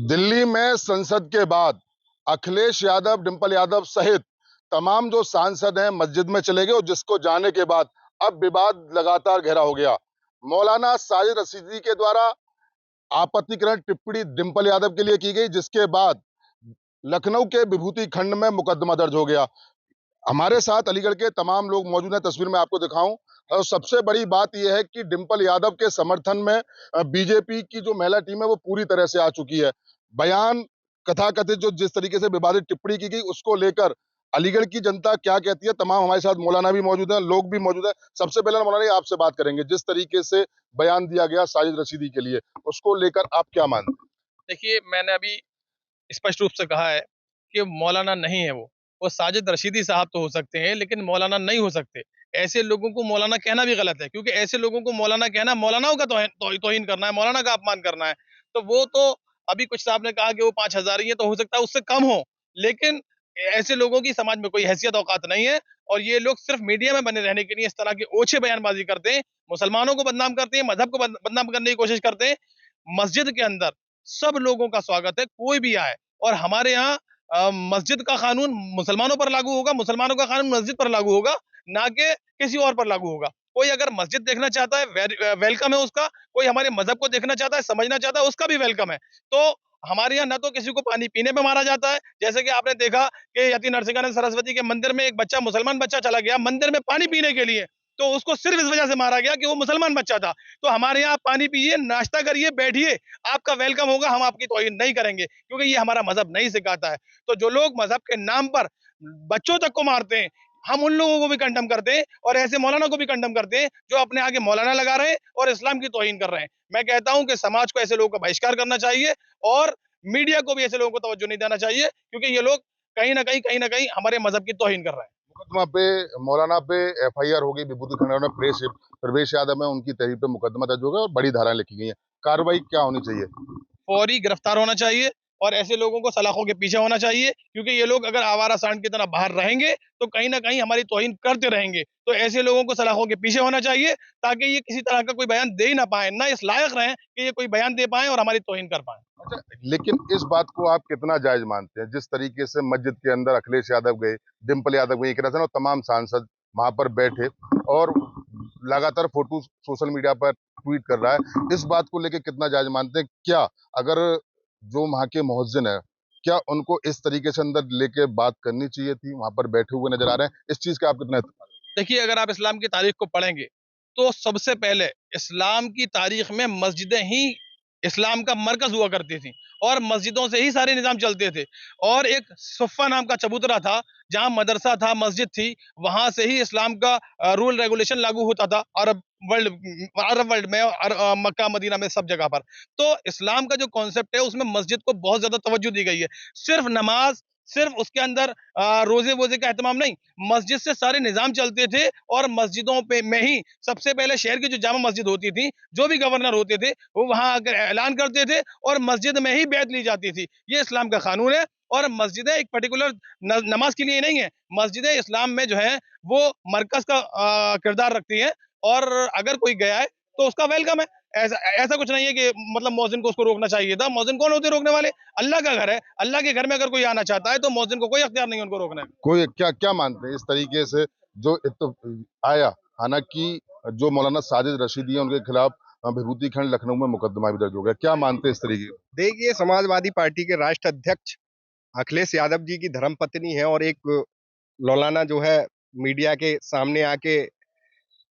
दिल्ली में संसद के बाद अखिलेश यादव, डिंपल यादव सहित तमाम जो सांसद हैं मस्जिद में चले गए और जिसको जाने के बाद अब विवाद लगातार गहरा हो गया। मौलाना साजिद रशीदी के द्वारा आपत्तिकरण टिप्पणी डिंपल यादव के लिए की गई, जिसके बाद लखनऊ के विभूति खंड में मुकदमा दर्ज हो गया। हमारे साथ अलीगढ़ के तमाम लोग मौजूद हैं, तस्वीर में आपको दिखाऊं। और सबसे बड़ी बात यह है कि डिंपल यादव के समर्थन में बीजेपी की जो महिला टीम है वो पूरी तरह से आ चुकी है। बयान कथाकथित जो जिस तरीके से विवादित टिप्पणी की गई उसको लेकर अलीगढ़ की जनता क्या कहती है, तमाम हमारे साथ मौलाना भी मौजूद हैं, लोग भी मौजूद हैं। सबसे पहले मौलाना जी आपसे बात करेंगे, जिस तरीके से बयान दिया गया साजिद रशीदी के लिए, उसको लेकर आप क्या मानते हैं? देखिए, मैंने अभी स्पष्ट रूप से कहा है कि मौलाना नहीं है वो साजिद रशीदी साहब तो हो सकते हैं, लेकिन मौलाना नहीं हो सकते। ऐसे लोगों को मौलाना कहना भी गलत है, क्योंकि ऐसे लोगों को मौलाना कहना मौलानाओं का तौहीन करना है, मौलाना का अपमान करना है। तो वो तो अभी कुछ साहब ने कहा कि वो 5,000 ही है, तो हो सकता है उससे कम हो, लेकिन ऐसे लोगों की समाज में कोई हैसियत औकात नहीं है। और ये लोग सिर्फ मीडिया में बने रहने के लिए इस तरह की ओछे बयानबाजी करते हैं, मुसलमानों को बदनाम करते हैं, मजहब को बदनाम करने की कोशिश करते हैं। मस्जिद के अंदर सब लोगों का स्वागत है, कोई भी आए। और हमारे यहाँ मस्जिद का कानून मुसलमानों पर लागू होगा, मुसलमानों का कानून मस्जिद पर लागू होगा, ना कि किसी और पर लागू होगा। कोई अगर मस्जिद देखना चाहता है, वेलकम है उसका। कोई हमारे मजहब को देखना चाहता है, समझना चाहता है, उसका भी वेलकम है। तो हमारे यहाँ ना तो किसी को पानी पीने पे मारा जाता है, जैसे कि आपने देखा कि यति नरसिंहानंद सरस्वती के मंदिर में एक बच्चा, मुसलमान बच्चा चला गया मंदिर में पानी पीने के लिए, तो उसको सिर्फ इस वजह से मारा गया कि वो मुसलमान बच्चा था। तो हमारे यहाँ आप पानी पीजिए, नाश्ता करिए, बैठिए, आपका वेलकम होगा, हम आपकी तौहीन नहीं करेंगे, क्योंकि ये हमारा मजहब नहीं सिखाता है। तो जो लोग मजहब के नाम पर बच्चों तक को मारते हैं, हम उन लोगों को भी कंडम करते हैं, और ऐसे मौलाना को भी कंडम करते हैं जो अपने आगे मौलाना लगा रहे हैं और इस्लाम की तौहीन कर रहे हैं। मैं कहता हूं कि समाज को ऐसे लोगों का बहिष्कार करना चाहिए, और मीडिया को भी ऐसे लोगों को तवज्जो नहीं देना चाहिए, क्योंकि ये लोग कहीं ना कहीं हमारे मजहब की तौहीन कर रहे हैं। मुकदमा पे मौलाना पे एफआईआर हो गई, विभूति खंड में प्रवेश यादव है, उनकी तहरीर पे मुकदमा दर्ज हो गया और बड़ी धाराएं लिखी गई हैं। कार्रवाई क्या होनी चाहिए? फौरी गिरफ्तार होना चाहिए, और ऐसे लोगों को सलाखों के पीछे होना चाहिए, क्योंकि ये लोग अगर आवारा सांड की तरह बाहर रहेंगे तो कहीं ना कहीं हमारी तौहीन करते रहेंगे। तो ऐसे लोगों को सलाखों के पीछे होना चाहिए, ताकि ये किसी तरह का कोई बयान दे ही ना पाए, ना इस लायक रहें कि ये कोई बयान दे पाए और हमारी तौहीन कर पाए। अच्छा, लेकिन इस बात को आप कितना जायज मानते हैं, जिस तरीके से मस्जिद के अंदर अखिलेश यादव गए, डिंपल यादव गए, एक रतन और तमाम सांसद वहां पर बैठे और लगातार फोटो सोशल मीडिया पर ट्वीट कर रहा है, इस बात को लेके कितना जायज मानते हैं? क्या अगर जो वहां के मुअज्जिन है, क्या उनको इस तरीके से अंदर लेके बात करनी चाहिए थी? वहां पर बैठे हुए नजर आ रहे हैं, इस चीज का आप कितना? देखिए, अगर आप इस्लाम की तारीख को पढ़ेंगे, तो सबसे पहले इस्लाम की तारीख में मस्जिदें ही इस्लाम का मरकज हुआ करती थी, और मस्जिदों से ही सारे निजाम चलते थे। और एक सुफ़ा नाम का चबूतरा था, जहां मदरसा था, मस्जिद थी, वहां से ही इस्लाम का रूल रेगुलेशन लागू होता था, अरब वर्ल्ड में, और मक्का मदीना में, सब जगह पर। तो इस्लाम का जो कॉन्सेप्ट है, उसमें मस्जिद को बहुत ज्यादा तवज्जो दी गई है। सिर्फ नमाज, सिर्फ उसके अंदर रोजे वोजे का एहतमाम नहीं, मस्जिद से सारे निजाम चलते थे। और मस्जिदों पे में ही सबसे पहले शहर की जो जामा मस्जिद होती थी, जो भी गवर्नर होते थे, वो वहां आकर ऐलान करते थे, और मस्जिद में ही बैत ली जाती थी। ये इस्लाम का कानून है। और मस्जिदें एक पर्टिकुलर नमाज के लिए नहीं है, मस्जिदें इस्लाम में जो है वो मरकज का किरदार रखती है। और अगर कोई गया है तो उसका वेलकम है। ऐसा ऐसा कुछ नहीं है कि मतलब मौजिन को उसको रोकना चाहिए था। मौजिन कौन होते रोकने वाले? अल्लाह का घर है, अल्लाह के घर में अगर कोई आना चाहता है तो मौजिन को कोई अख्तियार नहीं है उनको रोकने का। कोई क्या क्या मानते हैं इस तरीके से जो आया? हालांकि जो मौलाना साजिद रशीदी है उनके खिलाफ विभूति खंड लखनऊ में मुकदमा भी दर्ज हो गया, क्या मानते हैं इस तरीके? देखिए, समाजवादी पार्टी के राष्ट्र अध्यक्ष अखिलेश यादव जी की धर्मपत्नी है, और एक मौलाना जो है मीडिया के सामने आके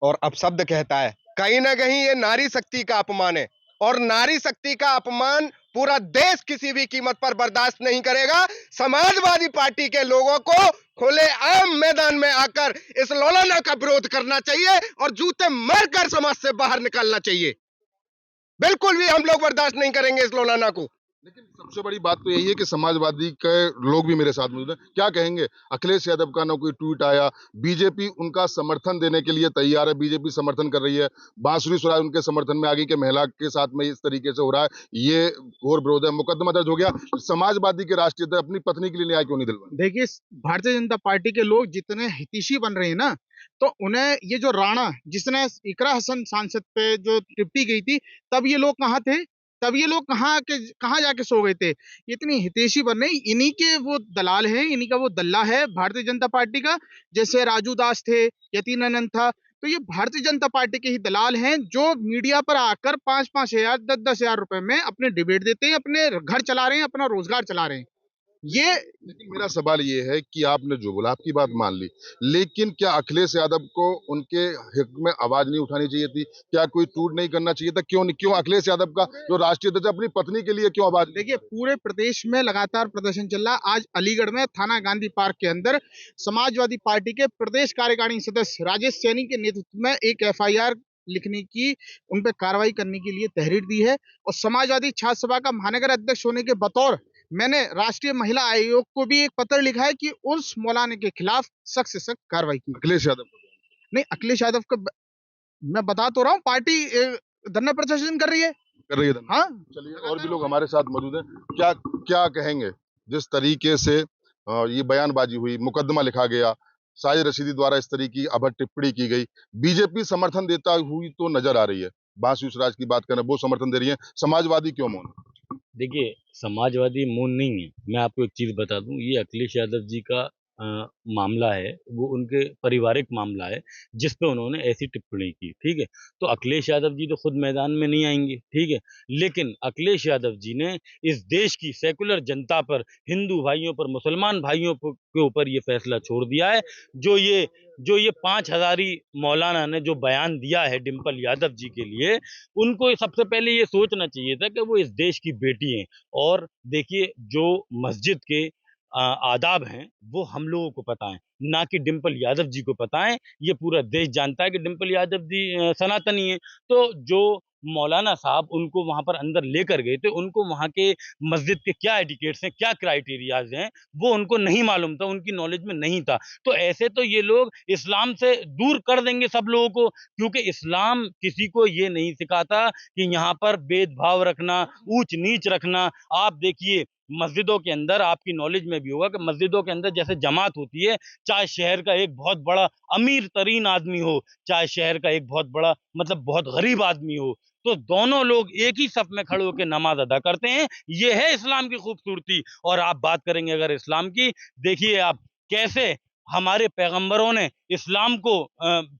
और अपशब्द कहता है। कहीं ना कहीं ये नारी शक्ति का अपमान है, और नारी शक्ति का अपमान पूरा देश किसी भी कीमत पर बर्दाश्त नहीं करेगा। समाजवादी पार्टी के लोगों को खुले आम मैदान में आकर इस मौलाना का विरोध करना चाहिए और जूते मारकर समाज से बाहर निकालना चाहिए। बिल्कुल भी हम लोग बर्दाश्त नहीं करेंगे इस मौलाना को। लेकिन सबसे बड़ी बात तो यही है कि समाजवादी के लोग भी मेरे साथ मौजूद हैं, क्या कहेंगे? अखिलेश यादव का ना कोई ट्वीट आया, बीजेपी उनका समर्थन देने के लिए तैयार है, बीजेपी समर्थन कर रही है, बांसुरी सुराज उनके समर्थन में आ गई कि महिला के साथ में इस तरीके से हो रहा है, ये घोर विरोध है, मुकदमा दर्ज हो गया। समाजवादी के राष्ट्रीय अध्यक्ष अपनी पत्नी के लिए न्याय क्यों नहीं दिलवाए? देखिए, भारतीय जनता पार्टी के लोग जितने हितैषी बन रहे हैं ना, तो उन्हें ये जो राणा जिसने इकरा हसन सांसद पे जो टिप्पणी की थी, तब ये लोग कहाँ थे? तब ये लोग कहाँ जाके सो गए थे। इतनी हितैषी बन रहे, इन्हीं के वो दलाल हैं, इन्हीं का वो दल्ला है भारतीय जनता पार्टी का। जैसे राजू दास थे, यतीन आनंद था, तो ये भारतीय जनता पार्टी के ही दलाल हैं जो मीडिया पर आकर 5-5 हजार 10-10 हजार रुपए में अपने डिबेट देते हैं, अपने घर चला रहे हैं, अपना रोजगार चला रहे हैं। ये लेकिन मेरा सवाल ये है कि आपने जो बोला, आपकी बात मान ली, लेकिन क्या अखिलेश यादव को उनके हित में आवाज नहीं उठानी चाहिए थी? क्या कोई ट्वीट नहीं करना चाहिए था? क्यों अखिलेश यादव का जो राष्ट्रीय अध्यक्ष अपनी पत्नी के लिए क्यों आवाज? देखिए, पूरे प्रदेश में लगातार प्रदर्शन चल रहा। आज अलीगढ़ में थाना गांधी पार्क के अंदर समाजवादी पार्टी के प्रदेश कार्यकारिणी सदस्य राजेश सैनी के नेतृत्व में एक एफआईआर लिखने की, उन पर कार्रवाई करने के लिए तहरीर दी है। और समाजवादी छात्र सभा का महानगर अध्यक्ष होने के बतौर मैंने राष्ट्रीय महिला आयोग को भी एक पत्र लिखा है कि उस मौलाना के खिलाफ सख्त से सख्त कार्रवाई की। अखिलेश यादव नहीं, अखिलेश यादव को मैं बता तो रहा हूँ, पार्टी धरना प्रदर्शन कर रही है। हाँ, चलिए, और भी लोग हमारे साथ मौजूद हैं। क्या क्या कहेंगे जिस तरीके से ये बयानबाजी हुई, मुकदमा लिखा गया, साजिद रशीदी द्वारा इस तरह की अभद्र टिप्पणी की गई, बीजेपी समर्थन देता हुई तो नजर आ रही है। बांसुरी राज की बात करें, वो समर्थन दे रही है, समाजवादी क्यों मौन? देखिए, समाजवादी मौन नहीं है। मैं आपको एक चीज़ बता दूं, ये अखिलेश यादव जी का मामला है, वो उनके पारिवारिक मामला है जिस पे उन्होंने ऐसी टिप्पणी की, ठीक है। तो अखिलेश यादव जी तो खुद मैदान में नहीं आएंगे, ठीक है, लेकिन अखिलेश यादव जी ने इस देश की सेकुलर जनता पर, हिंदू भाइयों पर, मुसलमान भाइयों के ऊपर ये फैसला छोड़ दिया है। जो ये 5,000 मौलाना ने जो बयान दिया है डिम्पल यादव जी के लिए, उनको सबसे पहले ये सोचना चाहिए था कि वो इस देश की बेटी हैं। और देखिए, जो मस्जिद के आदाब हैं वो हम लोगों को पता है, ना कि डिम्पल यादव जी को पता है। ये पूरा देश जानता है कि डिम्पल यादव जी सनातनी है। तो जो मौलाना साहब उनको वहां पर अंदर लेकर गए थे, उनको वहां के मस्जिद के क्या एटिकेट्स हैं, क्या क्राइटेरियाज हैं, वो उनको नहीं मालूम था, उनकी नॉलेज में नहीं था। तो ऐसे तो ये लोग इस्लाम से दूर कर देंगे सब लोगों को, क्योंकि इस्लाम किसी को ये नहीं सिखाता कि यहाँ पर भेदभाव रखना, ऊंच नीच रखना। आप देखिए, मस्जिदों के अंदर, आपकी नॉलेज में भी होगा कि मस्जिदों के अंदर जैसे जमात होती है, चाहे शहर का एक बहुत बड़ा अमीर तरीन आदमी हो, चाहे शहर का एक बहुत बड़ा मतलब बहुत गरीब आदमी हो, तो दोनों लोग एक ही सफ में खड़े होकर नमाज अदा करते हैं। ये है इस्लाम की खूबसूरती। और आप बात करेंगे अगर इस्लाम की, देखिए आप कैसे हमारे पैगंबरों ने इस्लाम को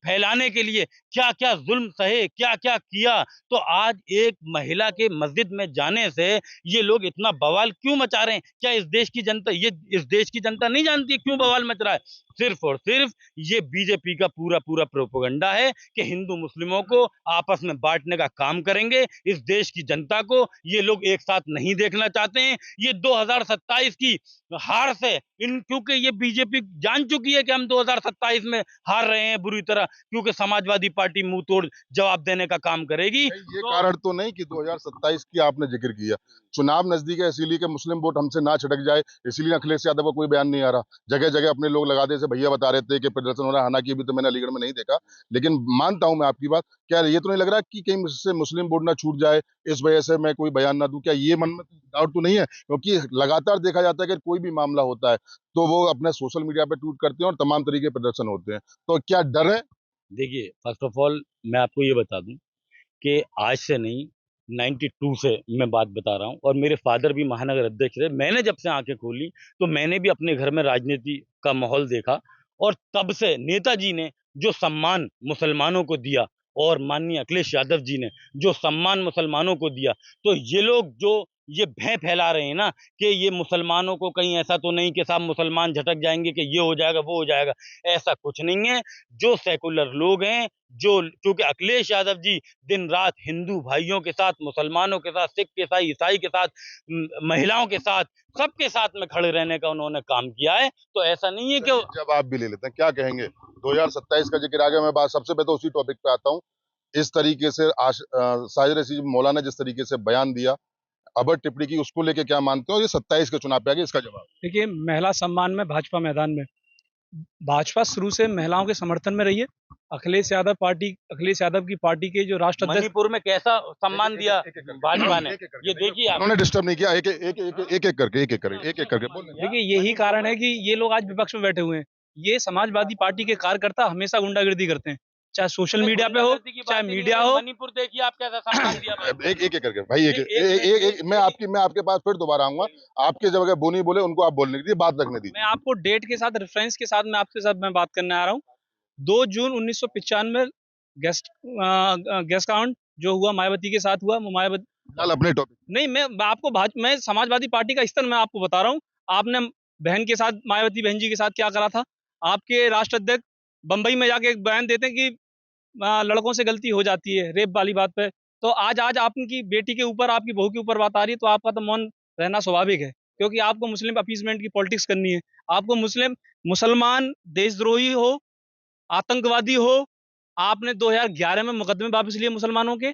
फैलाने के लिए क्या क्या जुल्म सहे, क्या क्या किया। तो आज एक महिला के मस्जिद में जाने से ये लोग इतना बवाल क्यों मचा रहे हैं? क्या इस देश की जनता नहीं जानती क्यों बवाल मच रहा है? सिर्फ और सिर्फ ये बीजेपी का पूरा प्रोपेगेंडा है कि हिंदू मुस्लिमों को आपस में बांटने का काम करेंगे। इस देश की जनता को ये लोग एक साथ नहीं देखना चाहते हैं। ये 2027 की हार से क्योंकि ये बीजेपी जान चुकी है कि हम 2027 में हार रहे हैं बुरी तरह, क्योंकि समाजवादी पार्टी मुंह तोड़ जवाब देने का काम करेगी। ये कारण तो नहीं कि 2027 की आपने जिक्र किया, चुनाव नजदीक है इसीलिए कि मुस्लिम वोट हमसे ना छिटक जाए, इसीलिए अखिलेश यादव का कोई बयान नहीं आ रहा। जगह जगह अपने लोग लगा दे, भैया बता रहे थे कि प्रदर्शन हो रहा है, हालांकि अभी तो मैंने अलीगढ़ में नहीं देखा, लेकिन मानता हूं मैं आपकी बात। क्या ये तो नहीं लग रहा कि कहीं मुझसे मुस्लिम वोट ना छूट जाए, इस वजह से मैं कोई बयान ना दूं? क्या ये मन में डाउट तो नहीं है? क्योंकि लगातार देखा जाता है कि कोई भी मामला होता है तो वो अपने सोशल मीडिया पे ट्वीट करते हैं और तमाम तरीके के प्रदर्शन होते हैं, तो क्या डर है? देखिए, फर्स्ट ऑफ ऑल मैं आपको ये बता दूं कि आज से नहीं, 92 से मैं बात बता रहा हूँ, और मेरे फादर भी महानगर अध्यक्ष थे। मैंने जब से आंखें खोली तो मैंने भी अपने घर में राजनीति का माहौल देखा, और तब से नेताजी ने जो सम्मान मुसलमानों को दिया और माननीय अखिलेश यादव जी ने जो सम्मान मुसलमानों को दिया, तो ये लोग जो ये भय फैला रहे हैं ना कि ये मुसलमानों को कहीं ऐसा तो नहीं कि साहब मुसलमान झटक जाएंगे कि ये हो जाएगा वो हो जाएगा, ऐसा कुछ नहीं है। जो सेकुलर लोग हैं, जो क्योंकि अखिलेश यादव जी दिन रात हिंदू भाइयों के साथ, मुसलमानों के साथ, सिख के साथ, ईसाई के साथ, महिलाओं के साथ, सबके साथ में खड़े रहने का उन्होंने काम किया है। तो ऐसा नहीं है कि जब आप भी ले लेते हैं, क्या कहेंगे? 2027 का जिक्र आ गया, मैं बात सबसे पहले तो उसी टॉपिक पे आता हूँ। इस तरीके से साजिद रशीदी मौलाना जिस तरीके से बयान दिया, अभद्र टिप्पणी की, उसको लेके क्या मानते हो? ये 27 के चुनाव पे आ गया, इसका जवाब? देखिए, महिला सम्मान में भाजपा मैदान में, भाजपा शुरू से महिलाओं के समर्थन में रही है। अखिलेश यादव की पार्टी के जो राष्ट्र अध्यक्ष, मणिपुर में कैसा सम्मान दिया भाजपा ने, ये देखिए आप। उन्होंने डिस्टर्ब नहीं किया, एक एक करके बोल। देखिए यही कारण है कि ये लोग आज विपक्ष में बैठे हुए हैं। ये समाजवादी पार्टी के कार्यकर्ता हमेशा गुंडागिर्दी करते हैं। चाहे सोशल मीडिया पे हो, चाहे मीडिया हो। मणिपुर देखिए आप कैसा सम्मान दिया एक करके भाई, एक मैं आपके पास फिर दोबारा आऊंगा। आपके जगह बोनी बोले उनको आप बोलने दीजिए, बात रखने दीजिए। मैं आपको डेट के साथ, रेफरेंस के साथ मैं आपके साथ मैं बात करने आ रहा हूँ। 2 जून 1995 गेस्ट काउंट जो हुआ मायावती के साथ हुआ। मायावती फिलहाल अपने टॉपिक नहीं, मैं समाजवादी पार्टी का स्तर मैं आपको बता रहा हूँ। आपने बहन के साथ, मायावती बहन जी के साथ क्या करा था। आपके राष्ट्र अध्यक्ष बंबई में जाके एक बयान देते हैं कि लड़कों से गलती हो जाती है रेप वाली बात पे। तो आज आपकी बेटी के ऊपर, आपकी बहू के ऊपर बात आ रही है, तो आपका तो मौन रहना स्वाभाविक है, क्योंकि आपको मुस्लिम अपीसमेंट की पॉलिटिक्स करनी है। आपको मुसलमान देशद्रोही हो, आतंकवादी हो, आपने 2011 में मुकदमे वापस लिए मुसलमानों के,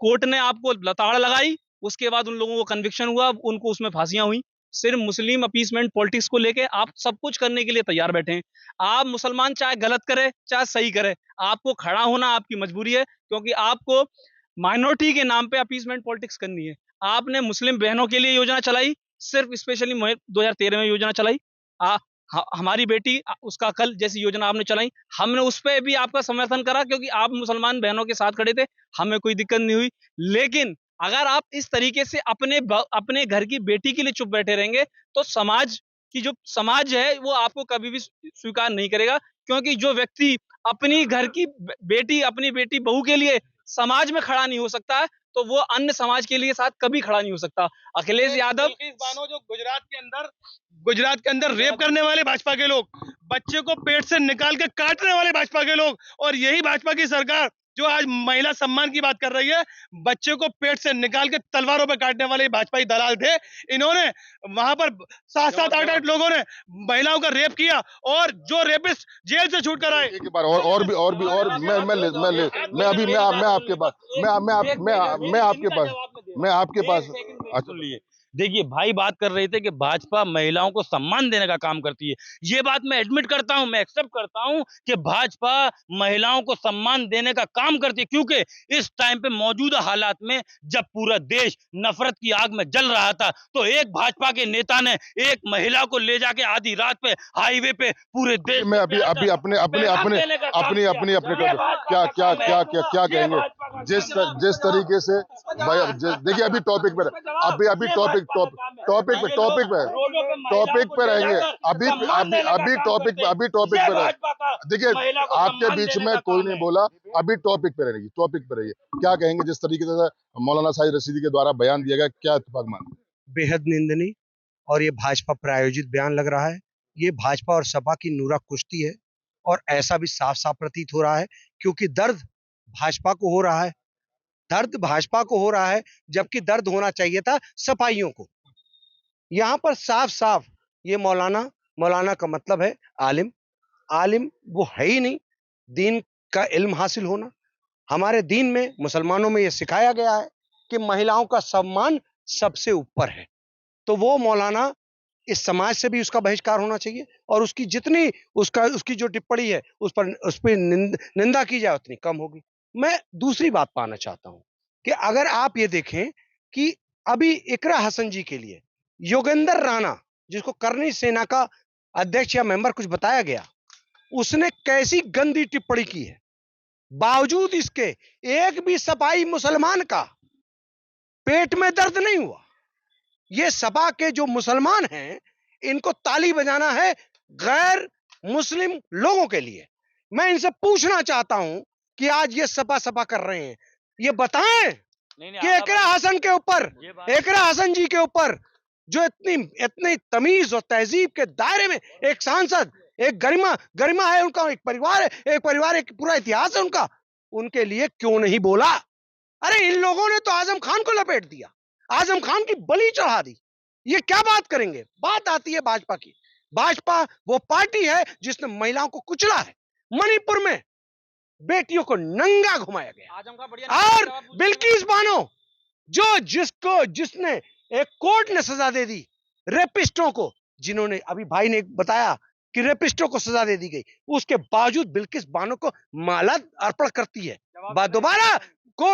कोर्ट ने आपको लताड़ लगाई, उसके बाद उन लोगों को कन्विक्शन हुआ, उनको उसमें फांसियां हुई। सिर्फ मुस्लिम अपीसमेंट पॉलिटिक्स को लेके आप सब कुछ करने के लिए तैयार बैठे हैं। आप मुसलमान चाहे गलत करे चाहे सही करे, आपको खड़ा होना आपकी मजबूरी है, क्योंकि आपको माइनॉरिटी के नाम पे अपीसमेंट पॉलिटिक्स करनी है। आपने मुस्लिम बहनों के लिए योजना चलाई, सिर्फ स्पेशली 2013 में योजना चलाई। हमारी बेटी उसका कल जैसी योजना आपने चलाई, हमने उस पर भी आपका समर्थन करा, क्योंकि आप मुसलमान बहनों के साथ खड़े थे, हमें कोई दिक्कत नहीं हुई। लेकिन अगर आप इस तरीके से अपने घर की बेटी के लिए चुप बैठे रहेंगे, तो समाज है वो आपको कभी भी स्वीकार नहीं करेगा। क्योंकि जो व्यक्ति अपनी घर की अपनी बेटी बहू के लिए समाज में खड़ा नहीं हो सकता है, तो वो अन्य समाज के लिए साथ कभी खड़ा नहीं हो सकता। अखिलेश यादव जो गुजरात के अंदर रेप करने वाले भाजपा के लोग, बच्चे को पेट से निकाल के काटने वाले भाजपा के लोग, और यही भाजपा की सरकार जो आज महिला सम्मान की बात कर रही है, बच्चे को पेट से निकाल के तलवारों पे काटने वाले भाजपाई दलाल थे। इन्होंने वहां पर 7-7 8-8 लोगों ने महिलाओं का रेप किया, और जो रेपिस्ट जेल से छूट कर आए। एक बार और मैं आपके पास सुन लिए। देखिए भाई बात कर रहे थे कि भाजपा महिलाओं को सम्मान देने का काम करती है। ये बात मैं एडमिट करता हूं, मैं एक्सेप्ट करता हूं कि भाजपा महिलाओं को सम्मान देने का काम करती है, क्योंकि इस टाइम पे मौजूदा हालात में जब पूरा देश नफरत की आग में जल रहा था, तो एक भाजपा के नेता ने एक महिला को ले जाके आधी रात पे हाईवे पे पूरे देश में अभी अपनी क्या कहेंगे जिस तरीके से देखिए अभी टॉपिक पे रहेंगे। अभी टॉपिक पे रहेंगे। देखिए आपके बीच में कोई नहीं बोला, अभी टॉपिक पे रहिए। क्या कहेंगे जिस तरीके से मौलाना साजिद रशीदी के द्वारा बयान दिया गया, क्या इत्तेफाक मानते हैं? बेहद निंदनीय, और ये भाजपा प्रायोजित बयान लग रहा है। ये भाजपा और सपा की नूरा कुश्ती है, और ऐसा भी साफ साफ प्रतीत हो रहा है, क्योंकि दर्द भाजपा को हो रहा है, जबकि दर्द होना चाहिए था सपाइयों को। यहाँ पर साफ साफ ये मौलाना का मतलब है आलिम वो है ही नहीं। दीन का इल्म हासिल होना, हमारे दीन में, मुसलमानों में ये सिखाया गया है कि महिलाओं का सम्मान सबसे ऊपर है। तो वो मौलाना, इस समाज से भी उसका बहिष्कार होना चाहिए, और उसकी जितनी उसकी जो टिप्पणी है उस पर निंदा की जाए उतनी कम होगी। मैं दूसरी बात पाना चाहता हूं कि अगर आप ये देखें कि अभी इकरा हसन जी के लिए योगेंद्र राणा, जिसको करनी सेना का अध्यक्ष या मेंबर कुछ बताया गया, उसने कैसी गंदी टिप्पणी की है। बावजूद इसके एक भी सपाई मुसलमान का पेट में दर्द नहीं हुआ। ये सपा के जो मुसलमान हैं, इनको ताली बजाना है गैर मुस्लिम लोगों के लिए। मैं इनसे पूछना चाहता हूं कि आज ये सपा कर रहे हैं, ये बताएं कि इकरा हसन जी के ऊपर जो इतनी तमीज और तहजीब के दायरे में एक सांसद, एक गरिमा है उनका, एक परिवार एक पूरा इतिहास है उनका, उनके लिए क्यों नहीं बोला? अरे इन लोगों ने तो आजम खान को लपेट दिया, आजम खान की बलि चढ़ा दी। ये क्या बात करेंगे? बात आती है भाजपा की। भाजपा वो पार्टी है जिसने महिलाओं को कुचला है। मणिपुर में बेटियों को नंगा घुमाया गया, और बिल्किस बानो जिसने एक कोर्ट ने सजा दे दी रेपिस्टों को, जिन्होंने अभी भाई ने बताया कि रेपिस्टों को सजा दे दी गई, उसके बावजूद बिल्किस बानो को माला अर्पण करती है। दोबारा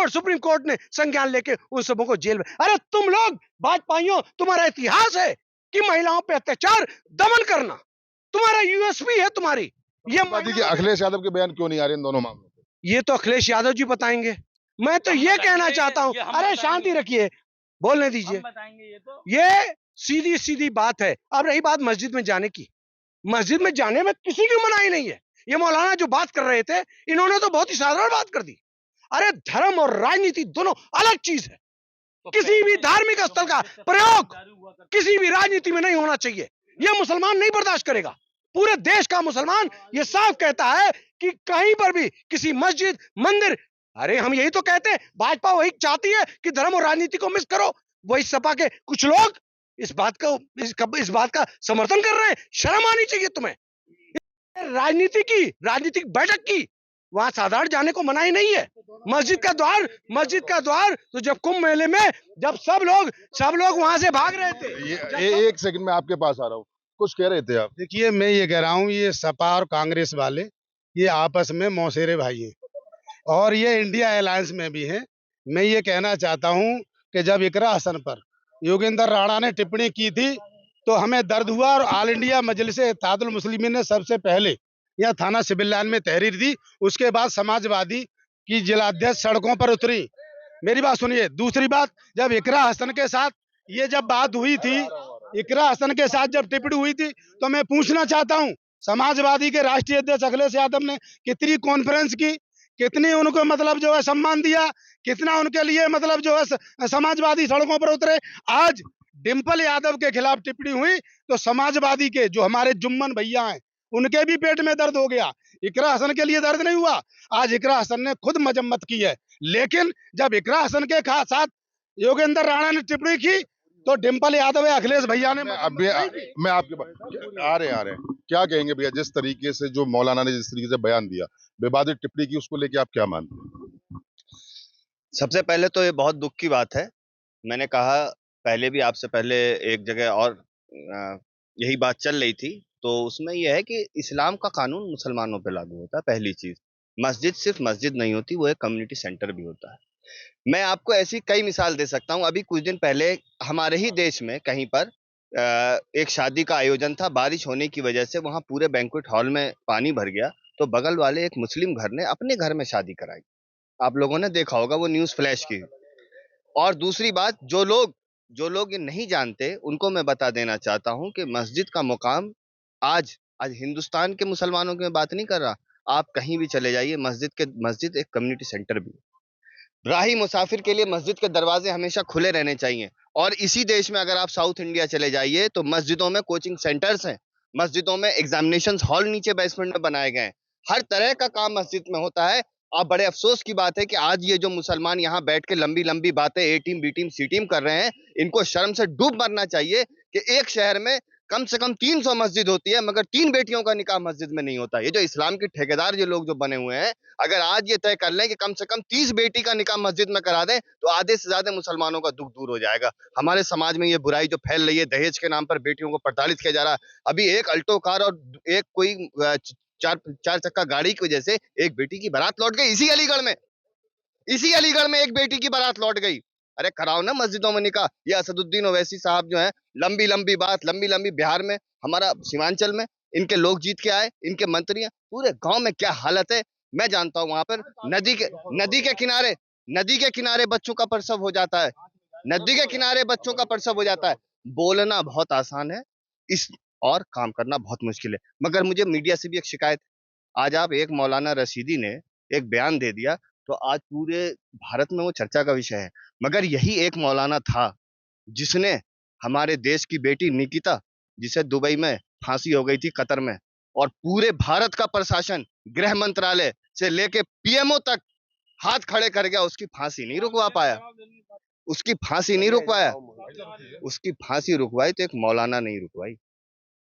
सुप्रीम कोर्ट ने संज्ञान लेके उन सबों को जेल में। अरे तुम लोग भाजपाइयों, तुम्हारा इतिहास है कि महिलाओं पे अत्याचार दमन करना, तुम्हारा यूएसपी है तुम्हारी। ये अखिलेश यादव के बयान क्यों नहीं आ रहे इन दोनों मामलों पे? ये तो अखिलेश यादव जी बताएंगे। मैं तो ये कहना चाहता हूं, अरे शांति रखिए, बोलने दीजिए। ये सीधी सीधी बात है। अब रही बात मस्जिद में जाने की, मस्जिद में जाने में किसी की मनाही नहीं है। ये मौलाना जो बात कर रहे थे, इन्होंने तो बहुत ही साधारण बात कर दी। अरे धर्म और राजनीति दोनों अलग चीज है। किसी भी धार्मिक स्थल का प्रयोग किसी भी राजनीति में नहीं होना चाहिए। यह मुसलमान नहीं बर्दाश्त करेगा। पूरे देश का मुसलमान ये साफ कहता है कि कहीं पर भी किसी मस्जिद मंदिर, अरे हम यही तो कहते हैं, भाजपा वही चाहती है कि धर्म और राजनीति को मिक्स करो। वही सपा के कुछ लोग इस बात का समर्थन कर रहे हैं। शर्म आनी चाहिए तुम्हें। राजनीतिक बैठक की वहां साधारण जाने को मनाही नहीं है। मस्जिद का द्वार तो जब कुंभ मेले में जब सब लोग वहां से भाग रहे थे। एक सेकंड में आपके पास आ रहा हूँ, कुछ कह रहे थे आप। देखिए, मैं ये कह रहा हूँ, ये सपा और कांग्रेस वाले ये आपस में मौसेरे भाई हैं और ये इंडिया अलायंस में भी हैं। मैं ये कहना चाहता हूँ कि जब इकरा हसन पर योगेंद्र राणा ने टिप्पणी की थी तो हमें दर्द हुआ और ऑल इंडिया मजलिस इत्तेहादुल मुस्लिमीन ने सबसे पहले यह थाना सिविल लाइन में तहरीर दी। उसके बाद समाजवादी की जिलाध्यक्ष सड़कों पर उतरी। मेरी बात सुनिए। दूसरी बात, जब इकरा हसन के साथ ये जब बात हुई थी, इकरा हसन के साथ जब टिप्पणी हुई थी, तो मैं पूछना चाहता हूं, समाजवादी के राष्ट्रीय अध्यक्ष अखिलेश यादव ने कितनी कॉन्फ्रेंस की, कितनी उनको मतलब जो है सम्मान दिया, कितना उनके लिए मतलब जो है समाजवादी सड़कों पर उतरे। आज डिम्पल यादव के खिलाफ टिप्पणी हुई तो समाजवादी के जो हमारे जुम्मन भैया हैं उनके भी पेट में दर्द हो गया। इकरा हसन के लिए दर्द नहीं हुआ। आज इकरा हसन ने खुद मजम्मत की है, लेकिन जब इकरा हसन के साथ योगेंद्र राणा ने टिप्पणी की तो डिम्पल यादव या अखिलेश भैया ने मैं आपके पास आ रहे हैं। क्या कहेंगे भैया, जिस तरीके से जो मौलाना ने जिस तरीके से बयान दिया, विवादित टिप्पणी की, उसको लेके आप क्या मानते हैं? सबसे पहले तो ये बहुत दुख की बात है। मैंने कहा पहले भी, आपसे पहले एक जगह और यही बात चल रही थी, तो उसमें यह है कि इस्लाम का कानून मुसलमानों पे लागू होता है। पहली चीज, मस्जिद सिर्फ मस्जिद नहीं होती, वो एक कम्युनिटी सेंटर भी होता है। मैं आपको ऐसी कई मिसाल दे सकता हूँ। अभी कुछ दिन पहले हमारे ही देश में कहीं पर एक शादी का आयोजन था। बारिश होने की वजह से वहां पूरे बैंक्वेट हॉल में पानी भर गया, तो बगल वाले एक मुस्लिम घर ने अपने घर में शादी कराई। आप लोगों ने देखा होगा, वो न्यूज़ फ्लैश की। और दूसरी बात, जो लोग ये नहीं जानते उनको मैं बता देना चाहता हूं कि मस्जिद का मुकाम आज हिंदुस्तान के मुसलमानों की मैं बात नहीं कर रहा, आप कहीं भी चले जाइए, मस्जिद एक कम्युनिटी सेंटर भी है। राही मुसाफिर के लिए मस्जिद के दरवाजे हमेशा खुले रहने चाहिए। और इसी देश में अगर आप साउथ इंडिया चले जाइए तो मस्जिदों में कोचिंग सेंटर्स हैं, मस्जिदों में एग्जामिनेशन हॉल नीचे बेसमेंट में बनाए गए हैं। हर तरह का काम मस्जिद में होता है। अब बड़े अफसोस की बात है कि आज ये जो मुसलमान यहाँ बैठ के लंबी लंबी बातें ए टीम बी टीम सी टीम कर रहे हैं, इनको शर्म से डूब मरना चाहिए कि एक शहर में कम से कम 300 मस्जिद होती है, मगर 3 बेटियों का निकाह मस्जिद में नहीं होता। ये जो इस्लाम के ठेकेदार जो लोग जो बने हुए हैं, अगर आज ये तय कर लें कि कम से कम 30 बेटी का निकाह मस्जिद में करा दें, तो आधे से ज्यादा मुसलमानों का दुख दूर हो जाएगा। हमारे समाज में ये बुराई जो फैल रही है, दहेज के नाम पर बेटियों को प्रताड़ित किया जा रहा है। अभी एक अल्टो कार और एक कोई चार चक्का गाड़ी की वजह से एक बेटी की बारात लौट गई। इसी अलीगढ़ में एक बेटी की बारात लौट गई। अरे कराओ ना मस्जिदों में निकाह। ये असदुद्दीन ओवैसी साहब जो हैं, लंबी लंबी बिहार में, हमारा सीमांचल में इनके लोग जीत के आए, इनके मंत्री हैं। पूरे गांव में क्या हालत है मैं जानता हूं। वहां पर नदी के किनारे बच्चों का प्रसव हो जाता है। नदी के किनारे बच्चों का प्रसव हो जाता है। बोलना बहुत आसान है और काम करना बहुत मुश्किल है। मगर मुझे मीडिया से भी एक शिकायत है। आज आप एक मौलाना रशीदी ने एक बयान दे दिया तो आज पूरे भारत में वो चर्चा का विषय है। मगर यही एक मौलाना था जिसने हमारे देश की बेटी निकिता, जिसे दुबई में फांसी हो गई थी कतर में, और पूरे भारत का प्रशासन गृह मंत्रालय से लेके पीएमओ तक हाथ खड़े कर गया, उसकी फांसी नहीं रुकवा पाया। उसकी फांसी रुकवाई तो एक मौलाना नहीं रुकवाई।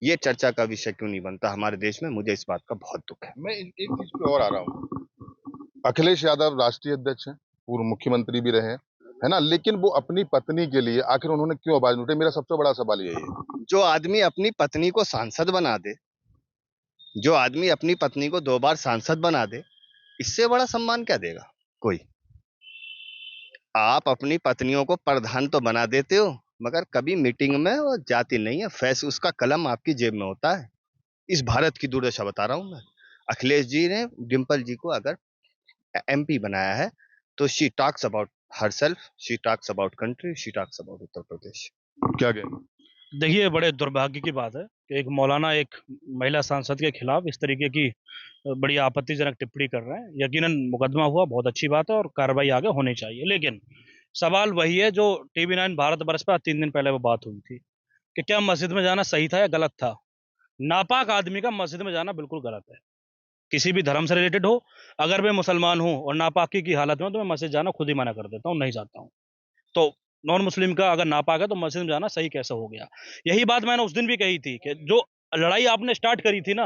ये चर्चा का विषय क्यों नहीं बनता हमारे देश में? मुझे इस बात का बहुत दुख है। मैं एक चीज पे और आ रहा हूँ। अखिलेश यादव राष्ट्रीय अध्यक्ष हैं, पूर्व मुख्यमंत्री भी रहे, है ना, लेकिन वो अपनी पत्नी के लिए आखिर उन्होंने क्यों आवाज नहीं उठाई? मेरा सबसे बड़ा सवाल यही है। जो आदमी अपनी पत्नी को सांसद बना दे, जो आदमी अपनी पत्नी को 2 बार सांसद बना दे, इससे बड़ा सम्मान क्या देगा कोई? आप अपनी पत्नियों को प्रधान तो बना देते हो, मगर कभी मीटिंग में वो जाती नहीं है। फैसला उसका कलम आपकी जेब में होता है। इस भारत की दुर्दशा बता रहा हूं मैं। अखिलेश जी ने डिम्पल जी को अगर MP बनाया है, तो she talks about herself, she talks about country, she talks about Uttar Pradesh. क्या कहेंगे? देखिए, बड़े दुर्भाग्य की बात है कि एक मौलाना एक महिला सांसद के खिलाफ इस तरीके की बड़ी आपत्तिजनक टिप्पणी कर रहे हैं। यकीनन मुकदमा हुआ, बहुत अच्छी बात है और कार्रवाई आगे होनी चाहिए, लेकिन सवाल वही है जो TV9 भारत वर्ष पर 3 दिन पहले वो बात हुई थी कि क्या मस्जिद में जाना सही था या गलत था। नापाक आदमी का मस्जिद में जाना बिल्कुल गलत है, किसी भी धर्म से रिलेटेड हो। अगर मैं मुसलमान हूँ और नापाकी की हालत में, तो मैं मस्जिद जाना खुद ही मना कर देता हूँ, नहीं जाता हूँ। तो नॉन मुस्लिम का अगर नापाक है तो मस्जिद में जाना सही कैसे हो गया। यही बात मैंने उस दिन भी कही थी कि जो लड़ाई आपने स्टार्ट करी थी ना,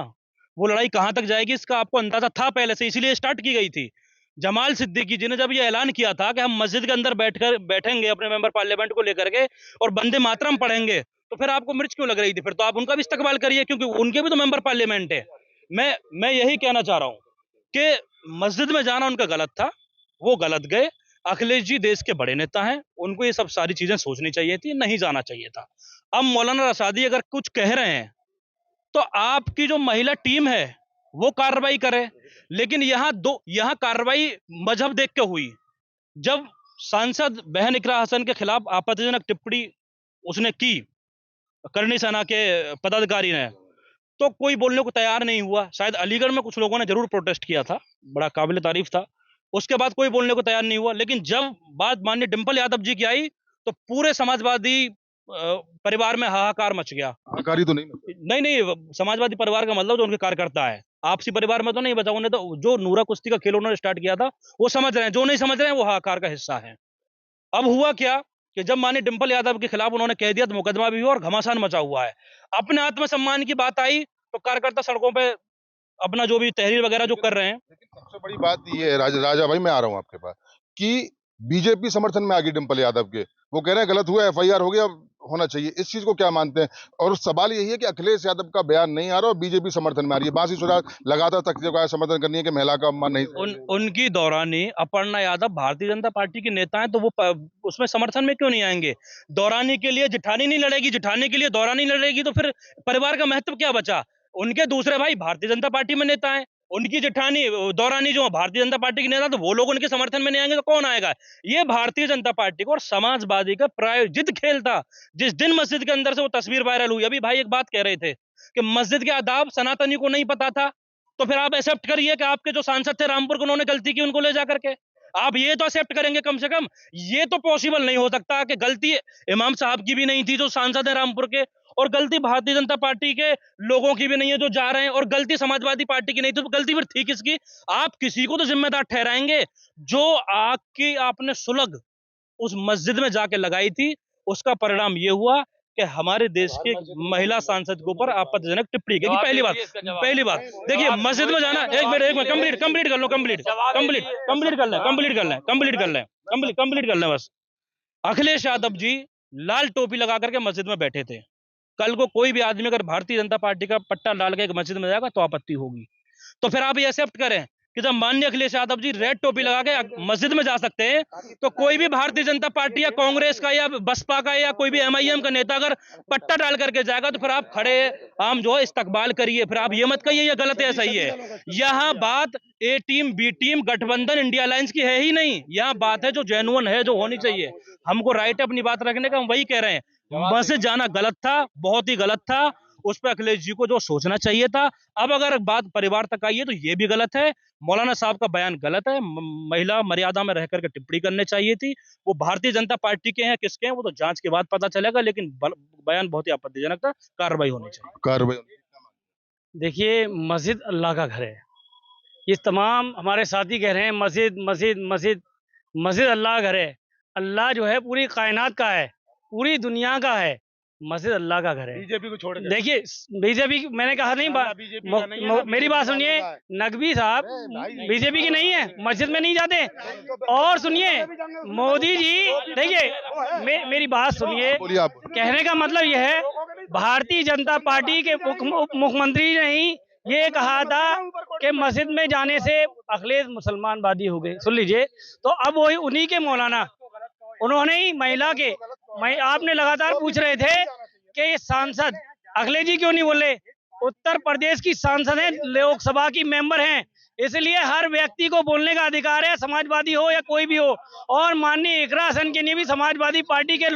वो लड़ाई कहां तक जाएगी इसका आपको अंदाजा था पहले से, इसीलिए स्टार्ट की गई थी। जमाल सिद्दीकी जी ने जब ये ऐलान किया था कि हम मस्जिद के अंदर बैठेंगे अपने मेंबर पार्लियामेंट को लेकर के और वंदे मातरम पढ़ेंगे, तो फिर आपको मिर्च क्यों लग रही थी? फिर तो आप उनका भी इस्तेमाल करिए, क्योंकि उनके भी तो मेंबर पार्लियामेंट है। मैं यही कहना चाह रहा हूँ कि मस्जिद में जाना उनका गलत था, वो गलत गए। अखिलेश जी देश के बड़े नेता हैं, उनको ये सब सारी चीजें सोचनी चाहिए थी, नहीं जाना चाहिए था। अब मौलाना रसादी अगर कुछ कह रहे हैं तो आपकी जो महिला टीम है वो कार्रवाई करे, लेकिन यहाँ कार्रवाई मजहब देख के हुई। जब सांसद बहन इकरा हसन के खिलाफ आपत्तिजनक टिप्पणी उसने की करनी सेना के पदाधिकारी ने, तो कोई बोलने को तैयार नहीं हुआ। शायद अलीगढ़ में कुछ लोगों ने जरूर प्रोटेस्ट किया था, बड़ा काबिल तारीफ था। उसके बाद कोई बोलने को तैयार नहीं हुआ, लेकिन जब बात माननीय डिंपल यादव जी की आई तो पूरे समाजवादी परिवार में हाहाकार मच गया। हाहाकारी तो नहीं, समाजवादी परिवार का मतलब जो उनके कार्यकर्ता है, आपसी परिवार में तो नहीं बचा। उन्हें तो जो नूरा कुश्ती का खेल उन्होंने स्टार्ट किया था वो समझ रहे हैं, जो नहीं समझ रहे हैं वो हाहाकार का हिस्सा है। अब हुआ क्या कि जब माननीय डिंपल यादव के खिलाफ उन्होंने कह दिया तो मुकदमा भी हुआ और घमासान मचा हुआ है। अपने आत्मसम्मान की बात आई तो कार्यकर्ता सड़कों पे अपना जो भी तहरीर वगैरह जो कर रहे हैं। लेकिन सबसे बड़ी बात ये है राजा भाई, मैं आ रहा हूँ आपके पास, कि बीजेपी समर्थन में आ गई डिंपल यादव के। वो कह रहे हैं गलत हुआ, FIR हो गया, होना चाहिए। इस चीज को क्या मानते हैं? और सवाल यही है कि अखिलेश यादव का बयान नहीं आ रहा और बीजेपी समर्थन में आ रही है। बासी सुराज लगातार तख्तियों का समर्थन करनी है कि महिला का अपमान नहीं। उनकी दौरानी अपर्णा यादव भारतीय जनता पार्टी की नेता हैं, तो वो उसमें समर्थन में क्यों नहीं आएंगे? दौरानी के लिए जिठानी नहीं लड़ेगी, जिठानी के लिए दौरानी लड़ेगी, तो फिर परिवार का महत्व क्या बचा? उनके दूसरे भाई भारतीय जनता पार्टी में नेता है, उनकी जिठानी दौरानी जो भारतीय जनता पार्टी के नेता, तो वो लोग उनके समर्थन में नहीं आएंगे तो कौन आएगा? ये भारतीय जनता पार्टी को और समाजवादी का प्रायोजित खेल था। जिस दिन मस्जिद के अंदर से वो तस्वीर वायरल हुई, अभी भाई एक बात कह रहे थे कि मस्जिद के आदाब सनातनी को नहीं पता था, तो फिर आप एक्सेप्ट करिए कि आपके जो सांसद थे रामपुर को, उन्होंने गलती की, उनको ले जा करके आप ये तो एक्सेप्ट करेंगे कम से कम। ये तो पॉसिबल नहीं हो सकता कि गलती इमाम साहब की भी नहीं थी जो सांसद है रामपुर के, और गलती भारतीय जनता पार्टी के लोगों की भी नहीं है जो जा रहे हैं, और गलती समाजवादी पार्टी की नहीं थी, तो गलती फिर थी किसकी? आप किसी को तो जिम्मेदार ठहराएंगे। जो आग की आपने सुलग उस मस्जिद में जाके लगाई थी, उसका परिणाम ये हुआ कि हमारे देश के महिला सांसद के ऊपर आपत्तिजनक टिप्पणी की। पहली बात देखिए, मस्जिद में जाना, एक मिनट कंप्लीट कर लें बस। अखिलेश यादव जी लाल टोपी लगा करके मस्जिद में बैठे थे। कल को कोई भी आदमी अगर भारतीय जनता पार्टी का पट्टा डाल के एक मस्जिद में जाएगा तो आपत्ति होगी। तो फिर आप ये एक्सेप्ट करें कि जब माननीय अखिलेश यादव जी रेड टोपी लगा के मस्जिद में जा सकते हैं, तो कोई भी भारतीय जनता पार्टी या कांग्रेस का या बसपा का या कोई भी MIM का नेता अगर पट्टा डाल करके जाएगा तो फिर आप खड़े आम जो है इस्तकबाल करिए। फिर आप ये मत कहिए ये गलत है, सही है। यहाँ बात A टीम B टीम गठबंधन इंडिया अलायंस की है ही नहीं। यहाँ बात है जो जेन्युइन है, जो होनी चाहिए। हमको राइट है अपनी बात रखने का, हम वही कह रहे हैं। मस्जिद जाना गलत था, बहुत ही गलत था। उस पर अखिलेश जी को जो सोचना चाहिए था। अब अगर बात परिवार तक आई है तो ये भी गलत है। मौलाना साहब का बयान गलत है। महिला मर्यादा में रह करके टिप्पणी करनी चाहिए थी। वो भारतीय जनता पार्टी के हैं, किसके हैं वो तो जांच के बाद पता चलेगा, लेकिन बयान बहुत ही आपत्तिजनक था। कार्रवाई होनी चाहिए। देखिए, मस्जिद अल्लाह का घर है। ये तमाम हमारे साथी कह रहे हैं मस्जिद मस्जिद मस्जिद मस्जिद अल्लाह का घर है। अल्लाह जो है पूरी कायनात का है, पूरी दुनिया का है। मस्जिद अल्लाह का घर है। बीजेपी को छोड़, देखिए बीजेपी मैंने कहा नहीं, मेरी बात सुनिए। नकवी साहब बीजेपी की नहीं है, मस्जिद में नहीं जाते। और सुनिए मोदी जी, देखिए मेरी बात सुनिए। कहने का मतलब यह है, भारतीय जनता पार्टी के मुख्यमंत्री ने ही ये कहा था कि मस्जिद में जाने से अखिलेश मुसलमानवादी हो गए। सुन लीजिए, तो अब वही उन्हीं के मौलाना, उन्होंने ही महिला के, आपने लगातार पूछ रहे थे कि ये सांसद अखिलेश जी क्यों नहीं बोले। उत्तर प्रदेश की सांसद हैं, लोकसभा की मेंबर हैं, इसलिए हर व्यक्ति को बोलने का अधिकार है, समाजवादी हो या कोई भी हो। और माननीय इकरा हसन के लिए भी समाजवादी पार्टी के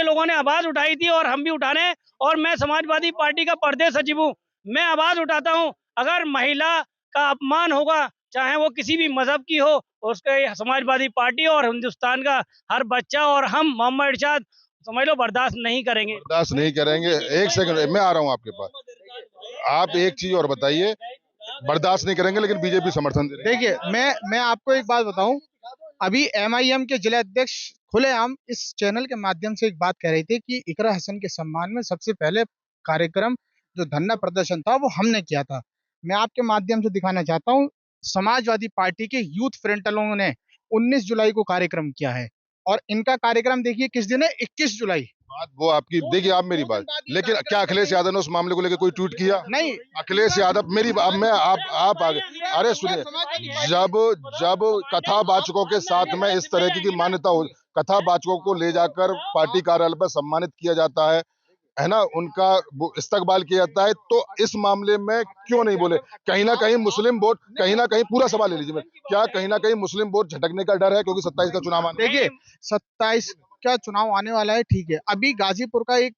लोगों ने आवाज उठाई थी और हम भी उठा रहे हैं। और मैं समाजवादी पार्टी का प्रदेश सचिव हूँ, मैं आवाज उठाता हूँ। अगर महिला का अपमान होगा, चाहे वो किसी भी मजहब की हो, उसके समाजवादी पार्टी और हिंदुस्तान का हर बच्चा और हम मोहम्मद इरशाद समझ लो बर्दाश्त नहीं करेंगे। बर्दाश्त नहीं करेंगे। एक सेकंड, मैं आ रहा हूँ आपके पास। आप एक चीज और बताइए, बर्दाश्त नहीं करेंगे लेकिन बीजेपी समर्थन दे रही है। देखिए, मैं आपको एक बात बताऊं, अभी एमआईएम के जिला अध्यक्ष खुलेआम इस चैनल के माध्यम से एक बात कह रहे थे कि इकरा हसन के सम्मान में सबसे पहले कार्यक्रम जो धरना प्रदर्शन था वो हमने किया था। मैं आपके माध्यम से दिखाना चाहता हूं, समाजवादी पार्टी के यूथ फ्रंटलों ने 19 जुलाई को कार्यक्रम किया है और इनका कार्यक्रम देखिए किस दिन है, 21 जुलाई। बात वो आपकी, देखिए आप मेरी बात, लेकिन क्या अखिलेश यादव ने उस मामले को लेकर कोई ट्वीट किया? नहीं, अखिलेश यादव, मेरी बात, मैं आप आगे, अरे सुनिए, जब कथावाचकों के साथ में इस तरह की मान्यता हो, कथावाचकों को ले जाकर पार्टी कार्यालय पर सम्मानित किया जाता है ना, उनका इस्तकबाल किया जाता है, तो इस मामले में क्यों नहीं बोले? कहीं ना कहीं मुस्लिम वोट, कहीं ना कहीं, पूरा सवाल ले लीजिए, क्या कहीं ना कहीं मुस्लिम वोट झटकने का डर है क्योंकि 27 का चुनाव आने? देखिए 27 का चुनाव आने वाला है, ठीक है। अभी गाजीपुर का एक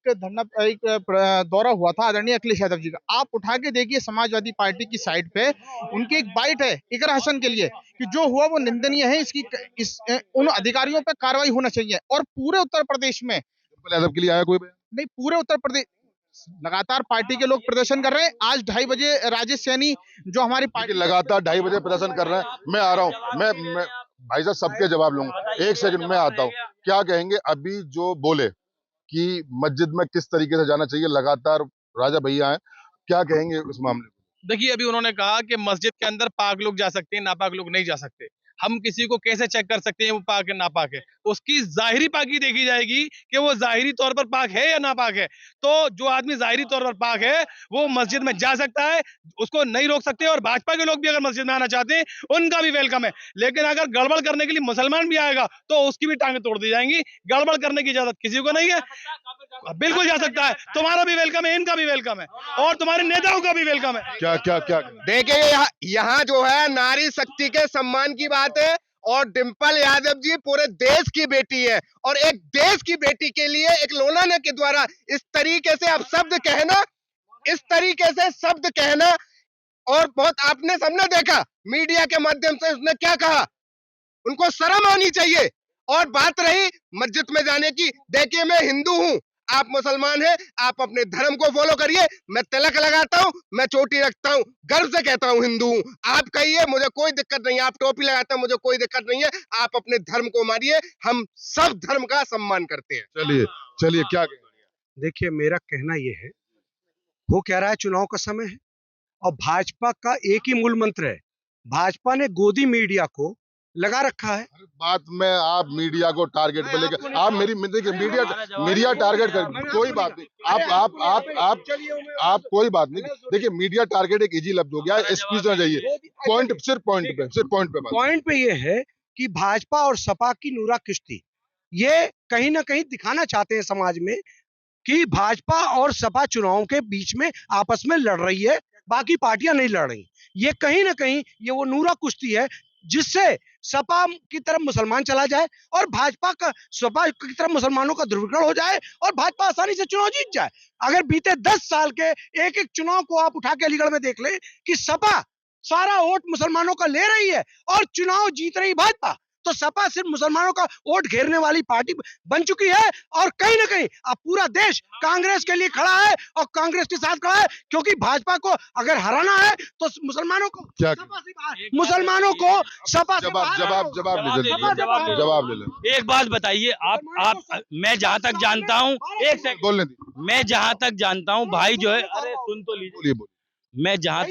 दौरा हुआ था आदरणीय अखिलेश यादव जी का, आप उठा के देखिए समाजवादी पार्टी की साइड पे उनकी एक बाइट है इकरा हसन के लिए कि जो हुआ वो निंदनीय है, उन अधिकारियों पे कार्रवाई होना चाहिए। और पूरे उत्तर प्रदेश में यादव के लिए आया कोई? नहीं, पूरे उत्तर प्रदेश लगातार पार्टी के लोग प्रदर्शन कर रहे हैं। आज 2:30 बजे राजेश सैनी जो हमारी पार्टी लगातार 2:30 बजे प्रदर्शन कर रहे हैं। मैं आ रहा हूँ, मैं भाई साहब सबके जवाब लूंगा, एक सेकंड में आता हूँ। क्या कहेंगे अभी जो बोले कि मस्जिद में किस तरीके से जाना चाहिए, लगातार राजा भैया हैं, क्या कहेंगे उस मामले में? देखिए, अभी उन्होंने कहा कि मस्जिद के अंदर पाक लोग जा सकते हैं, नापाक लोग नहीं जा सकते। हम किसी को कैसे चेक कर सकते हैं वो पाक है नापाक है? उसकी जाहिरी पाकी देखी जाएगी कि वो जाहिरी तौर पर पाक है या नापाक है। तो जो आदमी जाहिरी तौर पर पाक है वो मस्जिद में जा सकता है, उसको नहीं रोक सकते। और भाजपा के लोग भी अगर मस्जिद में आना चाहते हैं उनका भी वेलकम है। लेकिन अगर गड़बड़ करने के लिए मुसलमान भी आएगा तो उसकी भी टांगें तोड़ दी जाएंगी। गड़बड़ करने की इजाजत किसी को नहीं है, बिल्कुल जा सकता है। तुम्हारा भी वेलकम है, इनका भी वेलकम है और तुम्हारे नेताओं का भी वेलकम है। क्या देखिए, यहाँ जो है नारी शक्ति के सम्मान की बात है और डिंपल यादव जी पूरे देश की बेटी है और एक देश की बेटी के लिए एक लोलाना के द्वारा इस तरीके से अब शब्द कहना, इस तरीके से शब्द कहना, और बहुत आपने सबने देखा मीडिया के माध्यम से उसने क्या कहा, उनको शर्म आनी चाहिए। और बात रही मस्जिद में जाने की, देखिए मैं हिंदू हूँ, आप मुसलमान हैं, आप अपने धर्म को फॉलो करिए। मैं तिलक लगाता हूँ, मैं चोटी रखता हूँ, गर्व से कहता हूँ हिंदू हूँ। आप कहिए मुझे कोई दिक्कत नहीं है, आप टोपी लगाते हैं मुझे कोई दिक्कत नहीं है, आप अपने धर्म को मानिए, हम सब धर्म का सम्मान करते हैं। चलिए क्या देखिए, मेरा कहना यह है, वो कह रहा है चुनाव का समय है और भाजपा का एक ही मूल मंत्र है, भाजपा ने गोदी मीडिया को लगा रखा है। बात में आप मीडिया को टारगेट पे लेकर, आप देखिए मीडिया टारगेट कर, कोई बात नहीं, आप कोई बात नहीं। देखिए मीडिया टारगेट एक इजी लफ्ज हो गया है, स्पीच ना जाइए, पॉइंट पे ये है कि भाजपा और सपा की नूरा किश्ती ये कहीं ना कहीं दिखाना चाहते हैं समाज में कि भाजपा और सपा चुनाव के बीच में आपस में लड़ रही है, बाकी पार्टियां नहीं लड़ रही। ये कहीं ना कहीं ये वो नूरा कुश्ती है जिससे सपा की तरफ मुसलमान चला जाए और भाजपा का सपा की तरफ मुसलमानों का ध्रुवीकरण हो जाए और भाजपा आसानी से चुनाव जीत जाए। अगर बीते 10 साल के एक एक चुनाव को आप उठा के अलीगढ़ में देख ले कि सपा सारा वोट मुसलमानों का ले रही है और चुनाव जीत रही भाजपा, तो सपा सिर्फ मुसलमानों का वोट घेरने वाली पार्टी बन चुकी है। और कहीं ना कहीं अब पूरा देश कांग्रेस के लिए खड़ा है और कांग्रेस के साथ खड़ा है, क्योंकि भाजपा को अगर हराना है तो मुसलमानों को सपा से जवाब ले लें। एक बात बताइए, आप मैं जहां तक जानता हूं, एक सेकंड बोलने दीजिए। मैं जहां तक जानता हूं भाई जो है, अरे सुन तो लीजिए, मैं जहां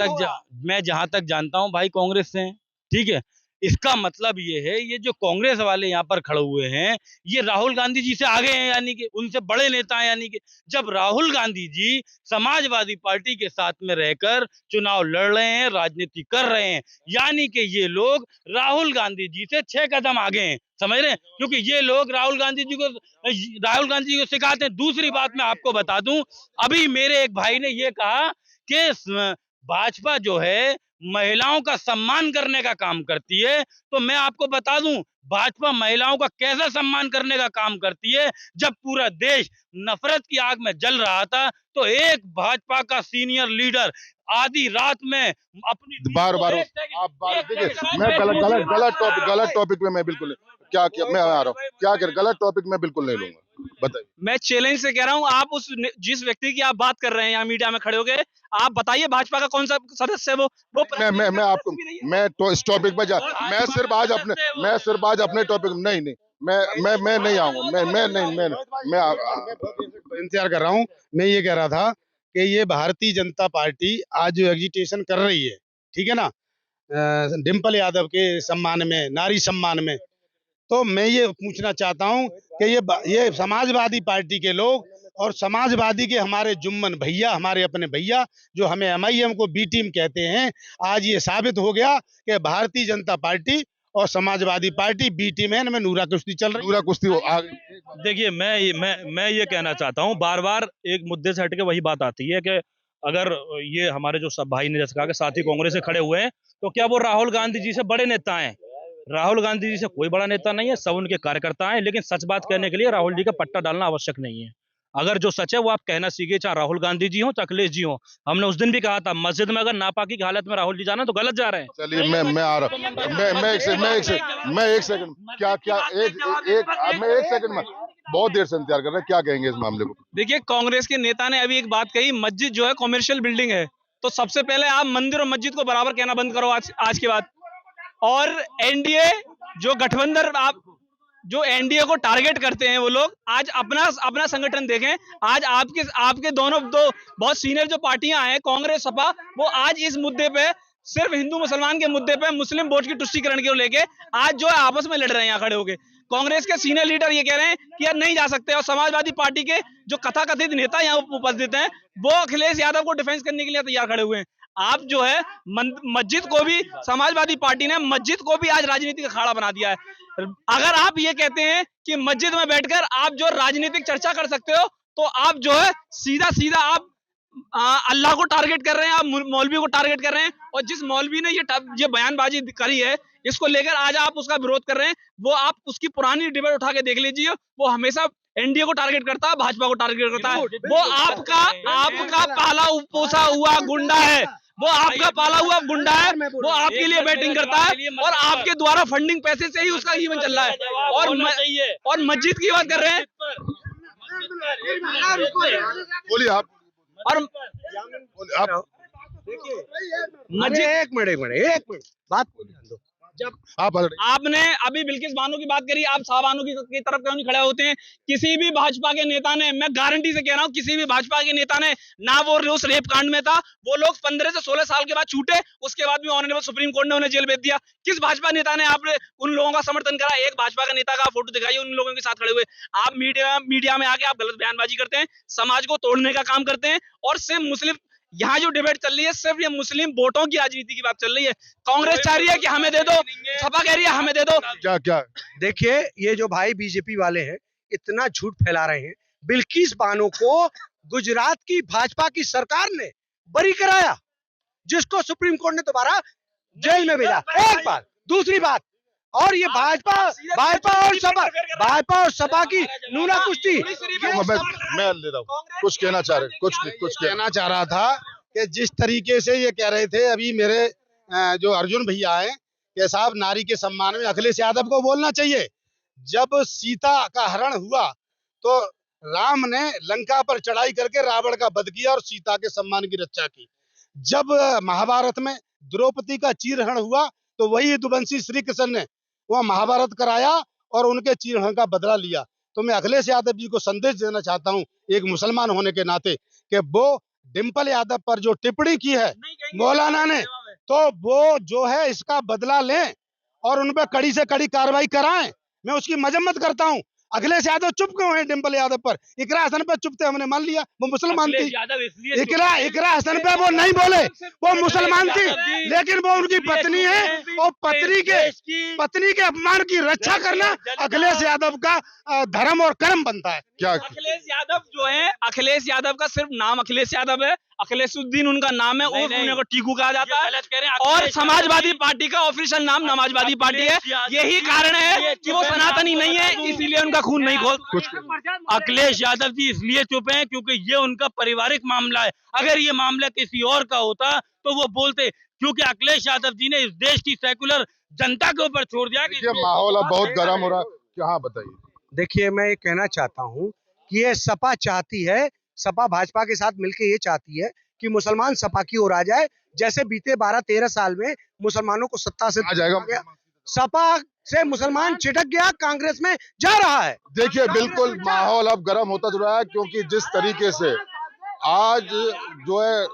तक जानता हूं भाई कांग्रेस से हैं, ठीक है। इसका मतलब ये है, ये जो कांग्रेस वाले यहाँ पर खड़े हुए हैं ये राहुल गांधी जी से आगे हैं, यानी कि उनसे बड़े नेता हैं। यानी कि जब राहुल गांधी जी समाजवादी पार्टी के साथ में रहकर चुनाव लड़ रहे हैं, राजनीति कर रहे हैं, यानी कि ये लोग राहुल गांधी जी से 6 कदम आगे हैं, समझ रहे हैं, क्योंकि ये लोग राहुल गांधी जी को सिखाते हैं। दूसरी बात मैं आपको बता दूं, अभी मेरे एक भाई ने ये कहा कि भाजपा जो है महिलाओं का सम्मान करने का काम करती है। तो मैं आपको बता दूं, भाजपा महिलाओं का कैसा सम्मान करने का काम करती है। जब पूरा देश नफरत की आग में जल रहा था, तो एक भाजपा का सीनियर लीडर आधी रात में अपनी बार बार आप बात देखिए, मैं गलत टॉपिक में मैं बिल्कुल क्या मैं आ रहा हूँ, क्या गलत टॉपिक में बिल्कुल नहीं लूंगा, बताइए। मैं चैलेंज से कह रहा हूं, आप जिस व्यक्ति की आप बात कर रहे हैं यहाँ मीडिया में खड़े होके, आप बताइए भाजपा का कौन सा सदस्य है वो मैं आपको मैं तो इस टॉपिक पे मैं सिर्फ आज अपने टॉपिक नहीं मैं नहीं आऊंगा, मैं इंतजार कर रहा हूँ। मैं ये कह रहा था कि ये भारतीय जनता पार्टी आज जो एजिटेशन कर रही है, ठीक है ना, डिम्पल यादव के सम्मान में, नारी सम्मान में, तो मैं ये पूछना चाहता हूँ कि ये समाजवादी पार्टी के लोग और समाजवादी के हमारे जुम्मन भैया, हमारे अपने भैया जो हमें MIM को बी टीम कहते हैं, आज ये साबित हो गया कि भारतीय जनता पार्टी और समाजवादी पार्टी बी टीम है, इनमें नूरा कुश्ती चल रही है। नूरा कुश्ती देखिए, मैं ये कहना चाहता हूँ, बार बार एक मुद्दे से हटके वही बात आती है कि अगर ये हमारे जो सब भाई ने जैसे कहा कि साथी कांग्रेस से खड़े हुए हैं, तो क्या वो राहुल गांधी जी से बड़े नेता हैं? राहुल गांधी जी से कोई बड़ा नेता नहीं है, सब उनके कार्यकर्ता हैं। लेकिन सच बात कहने के लिए राहुल जी का पट्टा डालना आवश्यक नहीं है। अगर जो सच है वो आप कहना सीखिए, चाहे राहुल गांधी जी हो, चाहे अखिलेश जी हो। हमने उस दिन भी कहा था, मस्जिद में अगर नापाकी की हालत में राहुल जी जाना तो गलत जा रहे हैं। चलिए मैं आ रहा हूँ, मैं एक सेकंड मैं एक सेकंड में बहुत देर से इंतजार कर रहे हैं, क्या कहेंगे इस मामले को? देखिए, कांग्रेस के नेता ने अभी एक बात कही, मस्जिद जो है कॉमर्शियल बिल्डिंग है, तो सबसे पहले आप मंदिर और मस्जिद को बराबर कहना बंद करो आज के बाद। और एनडीए जो गठबंधन, आप जो एनडीए को टारगेट करते हैं वो लोग, आज अपना संगठन देखें। आज आपके दो बहुत सीनियर जो पार्टियां हैं, कांग्रेस सपा, वो आज इस मुद्दे पे, सिर्फ हिंदू मुसलमान के मुद्दे पे, मुस्लिम वोट की तुष्टीकरण को लेके आज जो है आपस में लड़ रहे हैं यहाँ खड़े होके। कांग्रेस के सीनियर लीडर ये कह रहे हैं कि यार नहीं जा सकते, और समाजवादी पार्टी के जो कथाकथित नेता यहाँ उपस्थित हैं, वो अखिलेश यादव को डिफेंस करने के लिए तैयार खड़े हुए हैं। आप जो है मस्जिद को भी, समाजवादी पार्टी ने मस्जिद को भी आज राजनीति का अखाड़ा बना दिया है। अगर आप ये कहते हैं कि मस्जिद में बैठकर आप जो राजनीतिक चर्चा कर सकते हो, तो आप जो है सीधा आप अल्लाह को टारगेट कर रहे हैं, आप मौलवी को टारगेट कर रहे हैं। और जिस मौलवी ने ये बयानबाजी करी है, इसको लेकर आज आप उसका विरोध कर रहे हैं, वो आप उसकी पुरानी डिबेट उठा के देख लीजिए, वो हमेशा एनडीए को टारगेट करता है, भाजपा को टारगेट करता है। वो आपका पाला पोसा हुआ गुंडा है, वो आपका पाला हुआ गुंडा है, वो आपके लिए बैटिंग करता है और आपके द्वारा फंडिंग पैसे से ही उसका जीवन चल रहा है। और मस्जिद की बात कर रहे हैं, बोलिए आप। और मस्जिद, एक मिनट बात बोलिए। जब आपने अभी बिल्किस बानो की बात करी, आप शाहबानो की तरफ क्यों नहीं खड़े होते हैं? किसी भी भाजपा के नेता ने, मैं गारंटी से कह रहा हूं, किसी भी भाजपा के नेता ने ना वो उस रेप कांड में था, वो लोग 15 से 16 साल के बाद छूटे, उसके बाद भी ऑनरेबल सुप्रीम कोर्ट ने उन्हें जेल भेज दिया। किस भाजपा नेता ने आपने उन लोगों का समर्थन करा? एक भाजपा का नेता का फोटो दिखाइए उन लोगों के साथ खड़े हुए। आप मीडिया में आके आप गलत बयानबाजी करते हैं, समाज को तोड़ने का काम करते हैं, और सिर्फ मुस्लिम, यहाँ जो डिबेट चल रही है सिर्फ ये मुस्लिम वोटों की राजनीति की बात चल रही है। कांग्रेस चाह रही है कि हमें दे दो, सपा कह रही है हमें दे दो। क्या देखिए, ये जो भाई बीजेपी वाले हैं, इतना झूठ फैला रहे हैं। बिल्किस बानो को गुजरात की भाजपा की सरकार ने बरी कराया, जिसको सुप्रीम कोर्ट ने दोबारा जेल में भेजा। एक बात, दूसरी बात, और ये भाजपा और सपा की नूना कुश्ती। मैं ले रहा हूँ, कुछ कहना चाह रहे, कुछ कहना चाह रहा था कि जिस तरीके से ये कह रहे थे अभी मेरे जो अर्जुन भैया हैं कि साहब नारी के सम्मान में अखिलेश यादव को बोलना चाहिए। जब सीता का हरण हुआ तो राम ने लंका पर चढ़ाई करके रावण का वध किया और सीता के सम्मान की रक्षा की। जब महाभारत में द्रौपदी का चीरहरण हुआ तो वही यदुवंशी श्री कृष्ण ने वह महाभारत कराया और उनके चीरहरण का बदला लिया। तो मैं अखिलेश यादव जी को संदेश देना चाहता हूं, एक मुसलमान होने के नाते, कि वो डिम्पल यादव पर जो टिप्पणी की है मौलाना ने, तो वो जो है इसका बदला लें और उन पर कड़ी से कड़ी कार्रवाई कराएं। मैं उसकी मजम्मत करता हूं। अखिलेश यादव चुप क्यों है डिम्पल यादव पर? इकरा हसन पे चुप थे, हमने मान लिया, वो मुसलमान थी। इकरा हसन पे वो नहीं बोले, वो मुसलमान थी, लेकिन वो उनकी पत्नी है और पत्नी के अपमान की रक्षा करना अखिलेश यादव का धर्म और कर्म बनता है। क्या अखिलेश यादव जो है, अखिलेश यादव का सिर्फ नाम अखिलेश यादव है, अखिलेशुद्दीन उनका नाम है, नहीं, उर्फ नहीं। उन्हें को टीकू कहा जाता ये है। गलत कह रहे हैं। और अखिलेश समाजवादी यादव पार्टी का ऑफिशियल नाम समाजवादी पार्टी है। यही कारण है कि वो सनातनी नहीं है, इसीलिए उनका खून नहीं खोल। अखिलेश यादव जी इसलिए चुप हैं क्योंकि ये उनका पारिवारिक मामला है। अगर ये मामला किसी और का होता तो वो बोलते, क्योंकि अखिलेश यादव जी ने इस देश की सेकुलर जनता के ऊपर छोड़ दिया कि देखिए माहौल अब बहुत गर्म हो रहा है, क्या बताइए। देखिए, मैं ये कहना चाहता हूँ कि ये सपा चाहती है, सपा भाजपा के साथ मिलकर ये चाहती है कि मुसलमान सपा की ओर आ जाए। जैसे बीते 12-13 साल में मुसलमानों को सत्ता से आ जाएगा। गया, सपा से मुसलमान चिटक गया, कांग्रेस में जा रहा है। देखिए बिल्कुल माहौल अब गर्म होता जा रहा है, क्योंकि जिस तरीके से आज जो है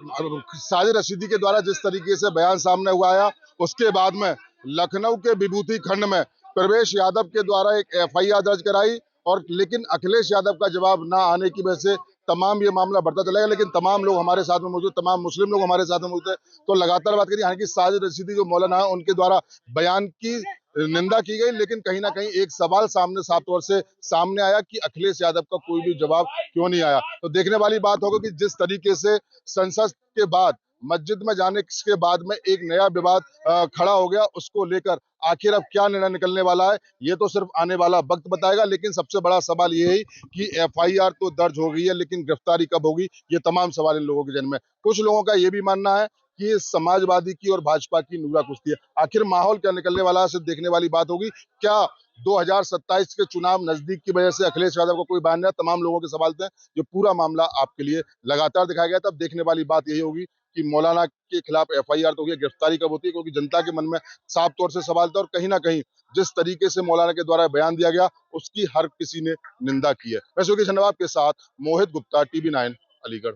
साजिद रशीदी के द्वारा जिस तरीके से बयान सामने हुआ आया, उसके बाद में लखनऊ के विभूति खंड में प्रवेश यादव के द्वारा एक एफआईआर दर्ज कराई, और लेकिन अखिलेश यादव का जवाब ना आने की वजह से तमाम ये मामला बढ़ता चलेगा। लेकिन तमाम लोग हमारे साथ में मौजूद, तमाम मुस्लिम लोग हमारे साथ में मौजूद है, तो लगातार बात करिए। हालांकि साजिद रशीदी जो मौलाना है उनके द्वारा बयान की निंदा की गई, लेकिन कहीं ना कहीं एक सवाल सामने साफ तौर से सामने आया कि अखिलेश यादव का कोई भी जवाब क्यों नहीं आया। तो देखने वाली बात होगी कि जिस तरीके से संसद के बाद मस्जिद में जाने के बाद में एक नया विवाद खड़ा हो गया, उसको लेकर आखिर अब क्या निर्णय निकलने वाला है, ये तो सिर्फ आने वाला वक्त बताएगा। लेकिन सबसे बड़ा सवाल ये है कि एफआईआर तो दर्ज हो गई है, लेकिन गिरफ्तारी कब होगी, ये तमाम सवाल इन लोगों के जन्म में। कुछ लोगों का ये भी मानना है कि समाजवादी की और भाजपा की नूरा कुश्ती है। आखिर माहौल क्या निकलने वाला है, सिर्फ देखने वाली बात होगी। क्या 2027 के चुनाव नजदीक की वजह से अखिलेश यादव को कोई बयान नहीं, तमाम लोगों के सवाल थे, जो पूरा मामला आपके लिए लगातार दिखाया गया। तब देखने वाली बात यही होगी कि मौलाना के खिलाफ एफआईआर तो हुई, गिरफ्तारी कब होती है, क्योंकि जनता के मन में साफ तौर से सवाल था, और कहीं ना कहीं जिस तरीके से मौलाना के द्वारा बयान दिया गया उसकी हर किसी ने निंदा की है। वैसे धन्यवाद के साथ मोहित गुप्ता, TV9 अलीगढ़।